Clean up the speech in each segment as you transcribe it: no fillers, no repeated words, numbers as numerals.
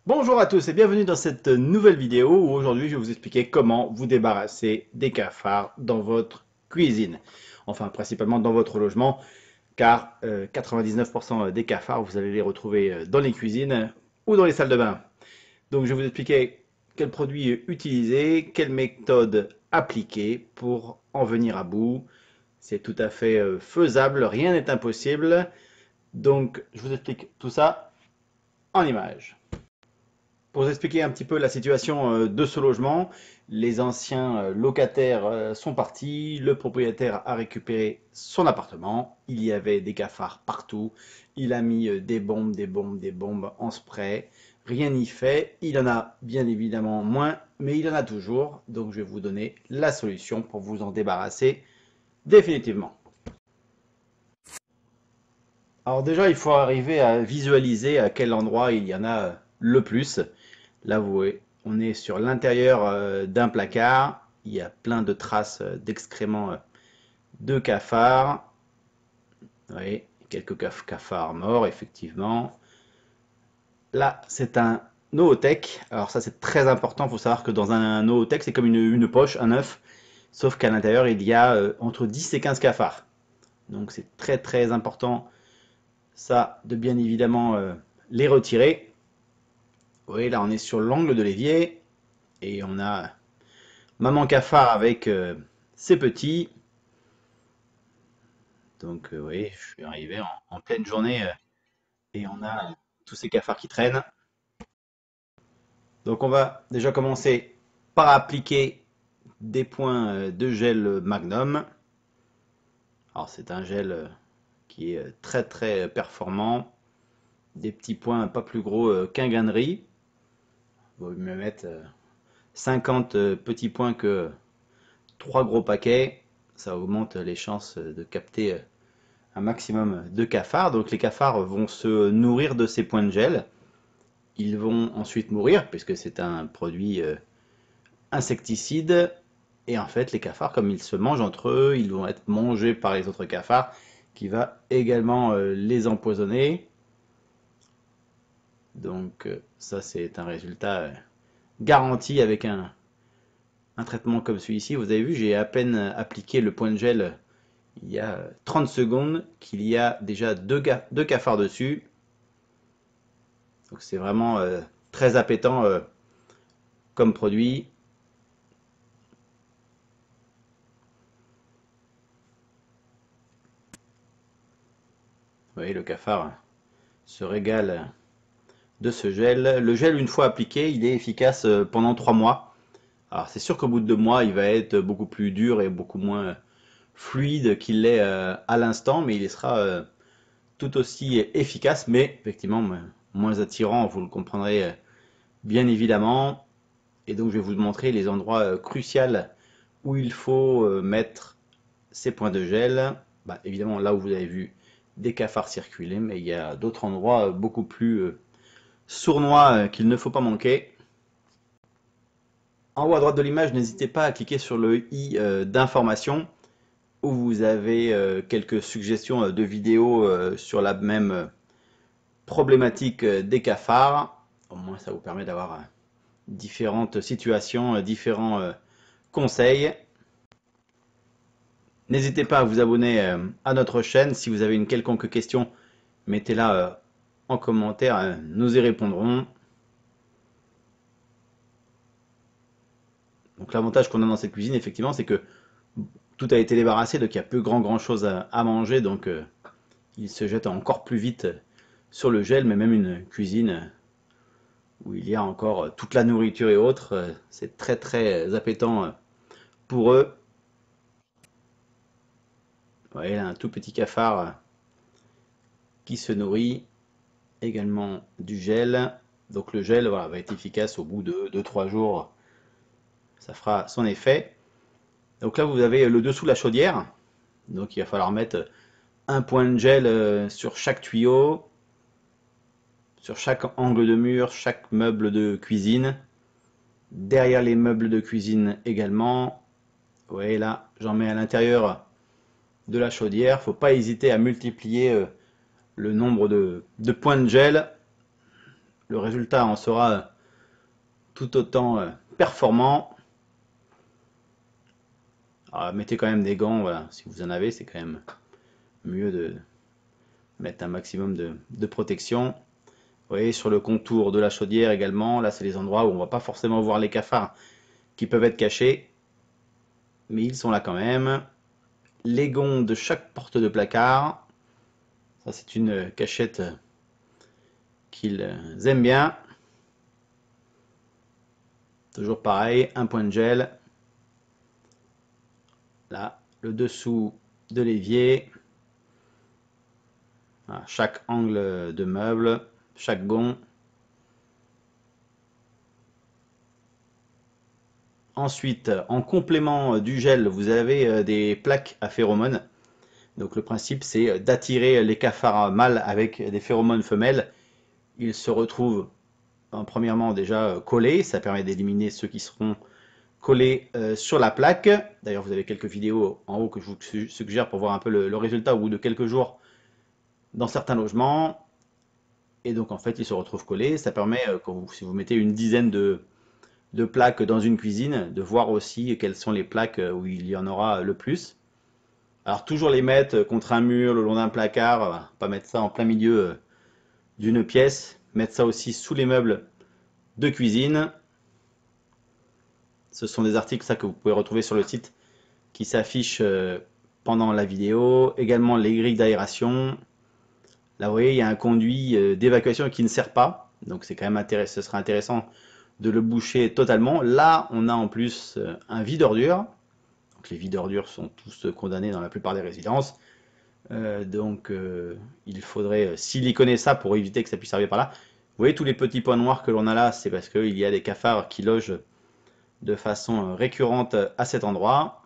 Bonjour à tous et bienvenue dans cette nouvelle vidéo où aujourd'hui je vais vous expliquer comment vous débarrasser des cafards dans votre cuisine. Enfin principalement dans votre logement car 99% des cafards vous allez les retrouver dans les cuisines ou dans les salles de bain. Donc je vais vous expliquer quel produit utiliser, quelle méthode appliquer pour en venir à bout. C'est tout à fait faisable, rien n'est impossible. Donc je vous explique tout ça en images. Pour vous expliquer un petit peu la situation de ce logement, les anciens locataires sont partis, le propriétaire a récupéré son appartement, il y avait des cafards partout, il a mis des bombes en spray, rien n'y fait, il en a bien évidemment moins, mais il en a toujours, donc je vais vous donner la solution pour vous en débarrasser définitivement. Alors déjà, il faut arriver à visualiser à quel endroit il y en a le plus. Là, vous voyez, on est sur l'intérieur d'un placard. Il y a plein de traces d'excréments de cafards. Vous voyez, quelques cafards morts, effectivement. Là, c'est un nootech. Alors ça, c'est très important. Il faut savoir que dans un nootech, c'est comme une poche, un œuf. Sauf qu'à l'intérieur, il y a entre 10 et 15 cafards. Donc c'est très très important, ça, de bien évidemment les retirer. Vous voyez, là, on est sur l'angle de l'évier. Et on a maman cafard avec ses petits. Donc, vous voyez, je suis arrivé en pleine journée et on a tous ces cafards qui traînent. Donc, on va déjà commencer par appliquer des points de gel Magnum. Alors, c'est un gel qui est très très performant. Des petits points pas plus gros qu'un grain de riz. Il vaut mieux mettre 50 petits points que 3 gros paquets. Ça augmente les chances de capter un maximum de cafards. Donc les cafards vont se nourrir de ces points de gel. Ils vont ensuite mourir puisque c'est un produit insecticide. Et en fait, les cafards, comme ils se mangent entre eux, ils vont être mangés par les autres cafards qui va également les empoisonner. Donc ça, c'est un résultat garanti avec un traitement comme celui-ci. Vous avez vu, j'ai à peine appliqué le point de gel il y a 30 secondes qu'il y a déjà deux cafards dessus. Donc c'est vraiment très appétant comme produit. Vous voyez, le cafard se régale de ce gel. Le gel, une fois appliqué, il est efficace pendant 3 mois. Alors c'est sûr qu'au bout de 2 mois, il va être beaucoup plus dur et beaucoup moins fluide qu'il l'est à l'instant, mais il sera tout aussi efficace, mais effectivement moins attirant, vous le comprendrez bien évidemment. Et donc je vais vous montrer les endroits cruciaux où il faut mettre ces points de gel. Bah, évidemment là où vous avez vu des cafards circuler, mais il y a d'autres endroits beaucoup plus sournois qu'il ne faut pas manquer. En haut à droite de l'image, n'hésitez pas à cliquer sur le i d'information où vous avez quelques suggestions de vidéos sur la même problématique des cafards. Au moins ça vous permet d'avoir différentes situations, différents conseils. N'hésitez pas à vous abonner à notre chaîne. Si vous avez une quelconque question, mettez-la en commentaire, nous y répondrons. Donc l'avantage qu'on a dans cette cuisine, effectivement, c'est que tout a été débarrassé, donc il n'y a plus grand chose à manger, donc il se jette encore plus vite sur le gel, mais même une cuisine où il y a encore toute la nourriture et autres, c'est très très appétant pour eux. Vous voyez là, un tout petit cafard qui se nourrit également du gel. Donc le gel voilà, va être efficace au bout de 2-3 jours, ça fera son effet. Donc là vous avez le dessous de la chaudière, donc il va falloir mettre un point de gel sur chaque tuyau, sur chaque angle de mur, chaque meuble de cuisine. Derrière les meubles de cuisine également. Vous voyez là, j'en mets à l'intérieur de la chaudière. Faut pas hésiter à multiplier le nombre de points de gel. Le résultat en sera tout autant performant. Alors, mettez quand même des gants, voilà, si vous en avez, c'est quand même mieux de mettre un maximum de protection. Vous voyez, sur le contour de la chaudière également, là c'est les endroits où on va pas forcément voir les cafards qui peuvent être cachés, mais ils sont là quand même. Les gonds de chaque porte de placard, ça c'est une cachette qu'ils aiment bien. Toujours pareil, un point de gel. Là, le dessous de l'évier. Voilà, chaque angle de meuble, chaque gond. Ensuite, en complément du gel, vous avez des plaques à phéromones. Donc le principe, c'est d'attirer les cafards mâles avec des phéromones femelles. Ils se retrouvent premièrement déjà collés, ça permet d'éliminer ceux qui seront collés sur la plaque. D'ailleurs, vous avez quelques vidéos en haut que je vous suggère pour voir un peu le résultat au bout de quelques jours dans certains logements. Et donc en fait, ils se retrouvent collés. Ça permet, si vous mettez une dizaine de plaques dans une cuisine, de voir aussi quelles sont les plaques où il y en aura le plus. Alors toujours les mettre contre un mur, le long d'un placard, pas mettre ça en plein milieu d'une pièce, mettre ça aussi sous les meubles de cuisine. Ce sont des articles ça, que vous pouvez retrouver sur le site qui s'affichent pendant la vidéo. Également les grilles d'aération. Là vous voyez, il y a un conduit d'évacuation qui ne sert pas, donc c'est quand même intéressant, ce sera intéressant de le boucher totalement. Là on a en plus un vide ordures. Donc les vides ordures sont tous condamnés dans la plupart des résidences. Il faudrait siliconer ça pour éviter que ça puisse servir par là. Vous voyez tous les petits points noirs que l'on a là, c'est parce qu'il y a des cafards qui logent de façon récurrente à cet endroit.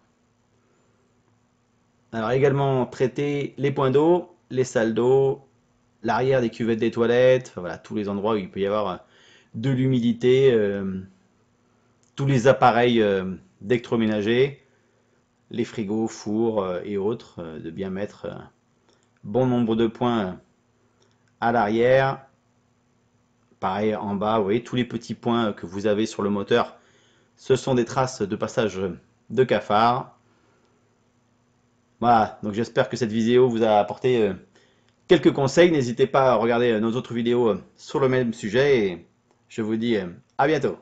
Alors également traiter les points d'eau, les salles d'eau, l'arrière des cuvettes des toilettes, enfin, voilà, tous les endroits où il peut y avoir de l'humidité, tous les appareils d'électroménager, les frigos, fours et autres, de bien mettre bon nombre de points à l'arrière. Pareil en bas, vous voyez tous les petits points que vous avez sur le moteur, ce sont des traces de passage de cafards. Voilà, donc j'espère que cette vidéo vous a apporté quelques conseils. N'hésitez pas à regarder nos autres vidéos sur le même sujet et je vous dis à bientôt.